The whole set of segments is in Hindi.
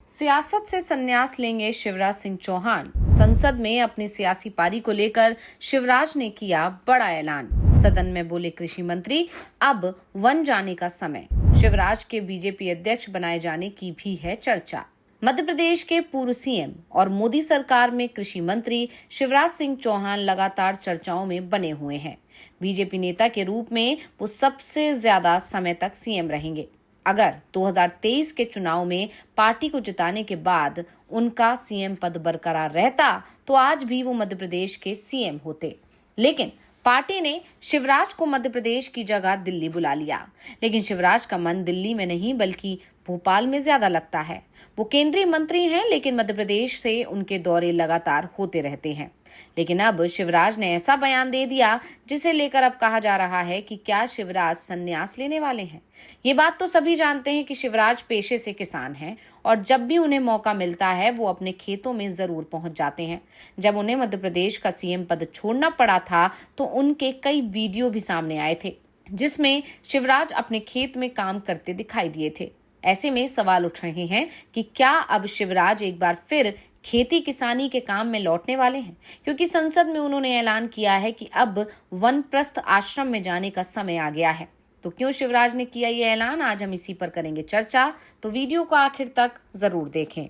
सियासत से संन्यास लेंगे शिवराज सिंह चौहान। संसद में अपनी सियासी पारी को लेकर शिवराज ने किया बड़ा ऐलान। सदन में बोले कृषि मंत्री, अब वन जाने का समय। शिवराज के बीजेपी अध्यक्ष बनाए जाने की भी है चर्चा। मध्य प्रदेश के पूर्व सीएम और मोदी सरकार में कृषि मंत्री शिवराज सिंह चौहान लगातार चर्चाओं में बने हुए हैं। बीजेपी नेता के रूप में वो सबसे ज्यादा समय तक सीएम रहेंगे। अगर 2023 के चुनाव में पार्टी को जिताने के बाद उनका सीएम पद बरकरार रहता तो आज भी वो मध्य प्रदेश के सीएम होते। लेकिन पार्टी ने शिवराज को मध्य प्रदेश की जगह दिल्ली बुला लिया। लेकिन शिवराज का मन दिल्ली में नहीं बल्कि भोपाल में ज्यादा लगता है। वो केंद्रीय मंत्री हैं, लेकिन मध्य प्रदेश से उनके दौरे लगातार होते रहते हैं। लेकिन अब शिवराज ने ऐसा बयान दे दिया जिसे लेकर अब कहा जा रहा है कि क्या शिवराज संन्यास लेने वाले हैं। ये बात तो सभी जानते हैं कि शिवराज पेशे से किसान हैं और जब भी उन्हें मौका मिलता है वो अपने खेतों में जरूर पहुंच जाते हैं। जब उन्हें मध्य प्रदेश का सीएम पद छोड़ना पड़ा था तो उनके कई वीडियो भी सामने आए थे जिसमें शिवराज अपने खेत में काम करते दिखाई दिए थे। ऐसे में सवाल उठ रहे हैं कि क्या अब शिवराज एक बार फिर खेती किसानी के काम में लौटने वाले हैं, क्योंकि संसद में उन्होंने ऐलान किया है कि अब वनप्रस्थ आश्रम में जाने का समय आ गया है। तो क्यों शिवराज ने किया ये ऐलान, आज हम इसी पर करेंगे चर्चा। तो वीडियो को आखिर तक जरूर देखें।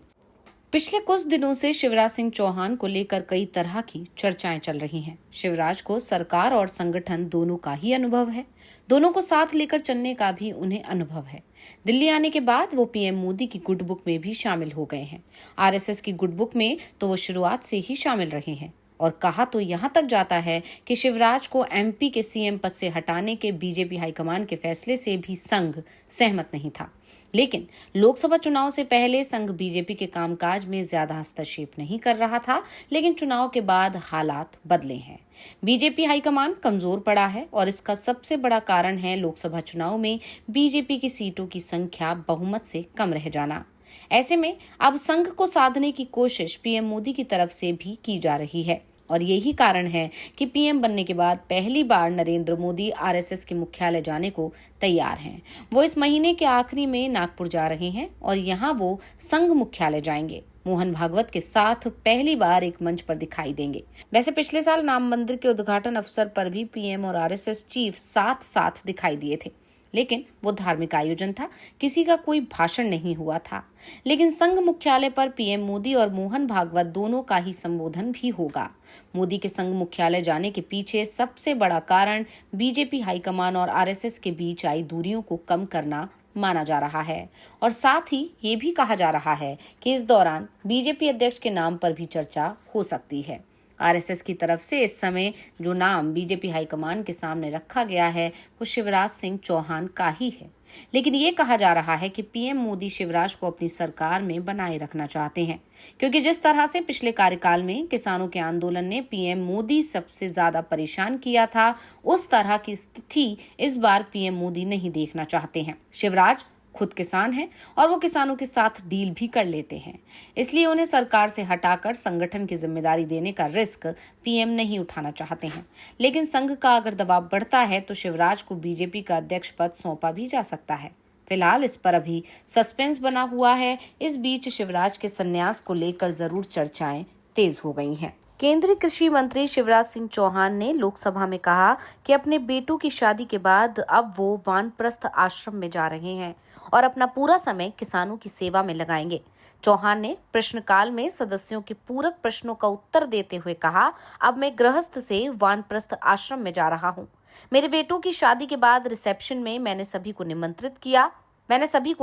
पिछले कुछ दिनों से शिवराज सिंह चौहान को लेकर कई तरह की चर्चाएं चल रही हैं। शिवराज को सरकार और संगठन दोनों का ही अनुभव है। दोनों को साथ लेकर चलने का भी उन्हें अनुभव है। दिल्ली आने के बाद वो पीएम मोदी की गुड बुक में भी शामिल हो गए हैं। आरएसएस की गुड बुक में तो वो शुरुआत से ही शामिल रहे हैं। और कहा तो यहाँ तक जाता है कि शिवराज को एमपी के सीएम पद से हटाने के बीजेपी हाईकमान के फैसले से भी संघ सहमत नहीं था। लेकिन लोकसभा चुनाव से पहले संघ बीजेपी के कामकाज में ज्यादा हस्तक्षेप नहीं कर रहा था, लेकिन चुनाव के बाद हालात बदले हैं। बीजेपी हाईकमान कमजोर पड़ा है और इसका सबसे बड़ा कारण है लोकसभा चुनाव में बीजेपी की सीटों की संख्या बहुमत से कम रह जाना। ऐसे में अब संघ को साधने की कोशिश पीएम मोदी की तरफ से भी की जा रही है और यही कारण है कि पीएम बनने के बाद पहली बार नरेंद्र मोदी आरएसएस के मुख्यालय जाने को तैयार हैं। वो इस महीने के आखिरी में नागपुर जा रहे हैं और यहाँ वो संघ मुख्यालय जाएंगे। मोहन भागवत के साथ पहली बार एक मंच पर दिखाई देंगे। वैसे पिछले साल राम मंदिर के उद्घाटन अवसर पर भी पीएम और आरएसएस चीफ साथ साथ दिखाई दिए थे, लेकिन वो धार्मिक आयोजन था, किसी का कोई भाषण नहीं हुआ था। लेकिन संघ मुख्यालय पर पीएम मोदी और मोहन भागवत दोनों का ही संबोधन भी होगा। मोदी के संघ मुख्यालय जाने के पीछे सबसे बड़ा कारण बीजेपी हाईकमान और आरएसएस के बीच आई दूरियों को कम करना माना जा रहा है। और साथ ही ये भी कहा जा रहा है कि इस दौरान बीजेपी अध्यक्ष के नाम पर भी चर्चा हो सकती है। आरएसएस की तरफ से इस समय जो नाम बीजेपी हाईकमान के सामने रखा गया है वो शिवराज सिंह चौहान का ही है। लेकिन ये कहा जा रहा है कि पीएम मोदी शिवराज को अपनी सरकार में बनाए रखना चाहते हैं, क्योंकि जिस तरह से पिछले कार्यकाल में किसानों के आंदोलन ने पीएम मोदी सबसे ज्यादा परेशान किया था, उस तरह की स्थिति इस बार पीएम मोदी नहीं देखना चाहते हैं। शिवराज खुद किसान हैं और वो किसानों के साथ डील भी कर लेते हैं, इसलिए उन्हें सरकार से हटाकर संगठन की जिम्मेदारी देने का रिस्क पीएम नहीं उठाना चाहते हैं। लेकिन संघ का अगर दबाव बढ़ता है तो शिवराज को बीजेपी का अध्यक्ष पद सौंपा भी जा सकता है। फिलहाल इस पर अभी सस्पेंस बना हुआ है। इस बीच शिवराज के संन्यास को लेकर जरूर चर्चाएं तेज हो गई हैं। केंद्रीय कृषि मंत्री शिवराज सिंह चौहान ने लोकसभा में कहा कि अपने बेटों की शादी के बाद अब वो वानप्रस्थ आश्रम में जा रहे हैं और अपना पूरा समय किसानों की सेवा में लगाएंगे। चौहान ने प्रश्नकाल में सदस्यों के पूरक प्रश्नों का उत्तर देते हुए कहा, अब मैं गृहस्थ से वानप्रस्थ आश्रम में जा रहा हूँ। मेरे बेटों की शादी के बाद रिसेप्शन में मैंने सभी को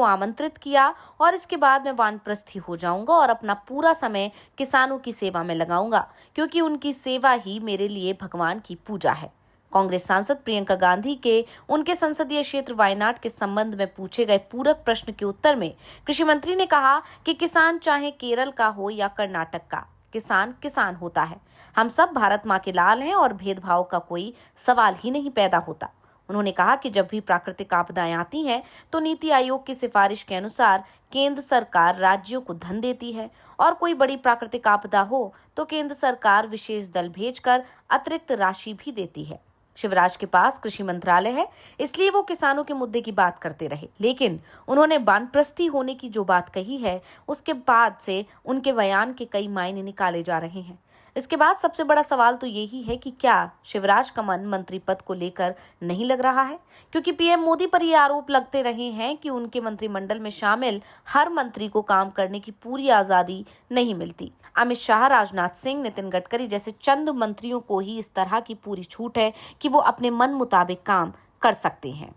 आमंत्रित किया और इसके बाद मैं वानप्रस्थी हो जाऊंगा और अपना पूरा समय किसानों की सेवा में लगाऊंगा, क्योंकि उनकी सेवा ही मेरे लिए भगवान की पूजा है। कांग्रेस सांसद प्रियंका गांधी के उनके संसदीय क्षेत्र वायनाड के संबंध में पूछे गए पूरक प्रश्न के उत्तर में कृषि मंत्री ने कहा कि किसान चाहे केरल का हो या कर्नाटक का, किसान किसान होता है। हम सब भारत माँ के लाल हैं और भेदभाव का कोई सवाल ही नहीं पैदा होता। उन्होंने कहा कि जब भी प्राकृतिक आपदाएं आती हैं तो नीति आयोग की सिफारिश के अनुसार केंद्र सरकार राज्यों को धन देती है और कोई बड़ी प्राकृतिक आपदा हो तो केंद्र सरकार विशेष दल भेजकर अतिरिक्त राशि भी देती है। शिवराज के पास कृषि मंत्रालय है, इसलिए वो किसानों के मुद्दे की बात करते रहे। लेकिन उन्होंने वानप्रस्थी होने की जो बात कही है, उसके बाद से उनके बयान के कई मायने निकाले जा रहे हैं। इसके बाद सबसे बड़ा सवाल तो यही है कि क्या शिवराज का मन मंत्री पद को लेकर नहीं लग रहा है, क्योंकि पीएम मोदी पर ये आरोप लगते रहे हैं कि उनके मंत्रिमंडल में शामिल हर मंत्री को काम करने की पूरी आजादी नहीं मिलती। अमित शाह, राजनाथ सिंह, नितिन गडकरी जैसे चंद मंत्रियों को ही इस तरह की पूरी छूट है कि वो अपने मन मुताबिक काम कर सकते हैं।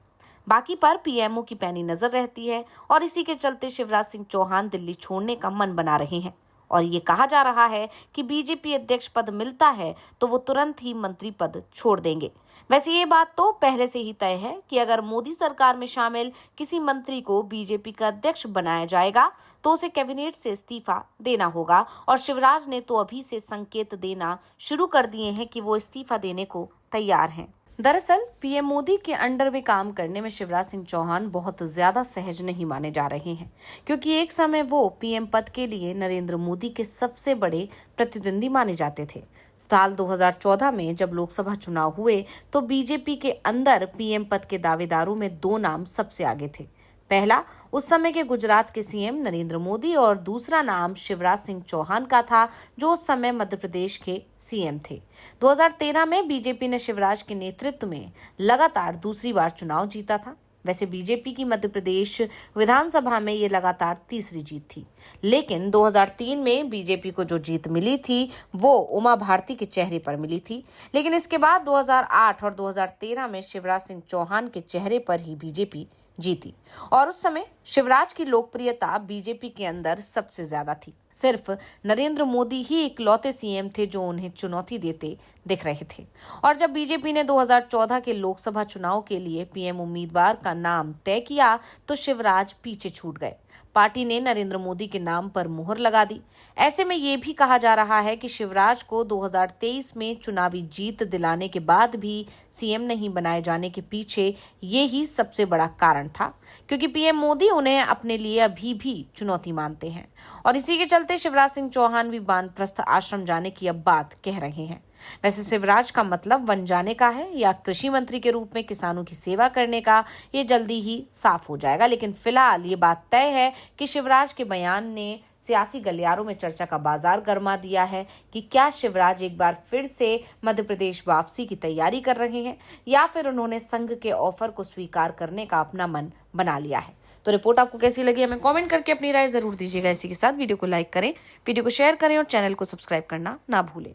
बाकी पर पीएमओ की पैनी नजर रहती है और इसी के चलते शिवराज सिंह चौहान दिल्ली छोड़ने का मन बना रहे हैं। और ये कहा जा रहा है कि बीजेपी अध्यक्ष पद मिलता है तो वो तुरंत ही मंत्री पद छोड़ देंगे। वैसे ये बात तो पहले से ही तय है कि अगर मोदी सरकार में शामिल किसी मंत्री को बीजेपी का अध्यक्ष बनाया जाएगा तो उसे कैबिनेट से इस्तीफा देना होगा। और शिवराज ने तो अभी से संकेत देना शुरू कर दिए हैं कि वो इस्तीफा देने को तैयार हैं। दरअसल पीएम मोदी के अंडर में काम करने में शिवराज सिंह चौहान बहुत ज्यादा सहज नहीं माने जा रहे हैं, क्योंकि एक समय वो पीएम पद के लिए नरेंद्र मोदी के सबसे बड़े प्रतिद्वंदी माने जाते थे। साल 2014 में जब लोकसभा चुनाव हुए तो बीजेपी के अंदर पीएम पद के दावेदारों में 2 नाम सबसे आगे थे। पहला उस समय के गुजरात के सीएम नरेंद्र मोदी और दूसरा नाम शिवराज सिंह चौहान का था, जो उस समय मध्य प्रदेश के सीएम थे। 2013 में बीजेपी ने शिवराज के नेतृत्व में लगातार दूसरी बार चुनाव जीता था। वैसे बीजेपी की मध्य प्रदेश विधानसभा में ये लगातार तीसरी जीत थी, लेकिन 2003 में बीजेपी को जो जीत मिली थी वो उमा भारती के चेहरे पर मिली थी। लेकिन इसके बाद 2008 और 2013 में शिवराज सिंह चौहान के चेहरे पर ही बीजेपी जीती और उस समय शिवराज की लोकप्रियता बीजेपी के अंदर सबसे ज्यादा थी। सिर्फ नरेंद्र मोदी ही इकलौते सीएम थे जो उन्हें चुनौती देते दिख रहे थे। और जब बीजेपी ने 2014 के लोकसभा चुनाव के लिए पीएम उम्मीदवार का नाम तय किया तो शिवराज पीछे छूट गए। पार्टी ने नरेंद्र मोदी के नाम पर मुहर लगा दी। ऐसे में ये भी कहा जा रहा है कि शिवराज को 2023 में चुनावी जीत दिलाने के बाद भी सीएम नहीं बनाए जाने के पीछे ये ही सबसे बड़ा कारण था, क्योंकि पीएम मोदी उन्हें अपने लिए अभी भी चुनौती मानते हैं। और इसी के चलते शिवराज सिंह चौहान भी वानप्रस्थ आश्रम जाने की अब बात कह रहे हैं। वैसे शिवराज का मतलब वन जाने का है या कृषि मंत्री के रूप में किसानों की सेवा करने का, ये जल्दी ही साफ हो जाएगा। लेकिन फिलहाल ये बात तय है कि शिवराज के बयान ने सियासी गलियारों में चर्चा का बाजार गरमा दिया है कि क्या शिवराज एक बार फिर से मध्य प्रदेश वापसी की तैयारी कर रहे हैं या फिर उन्होंने संघ के ऑफर को स्वीकार करने का अपना मन बना लिया है। तो रिपोर्ट आपको कैसी लगी हमें कमेंट करके अपनी राय जरूर दीजिएगा। इसी के साथ वीडियो को लाइक करें, वीडियो को शेयर करें और चैनल को सब्सक्राइब करना ना भूलें।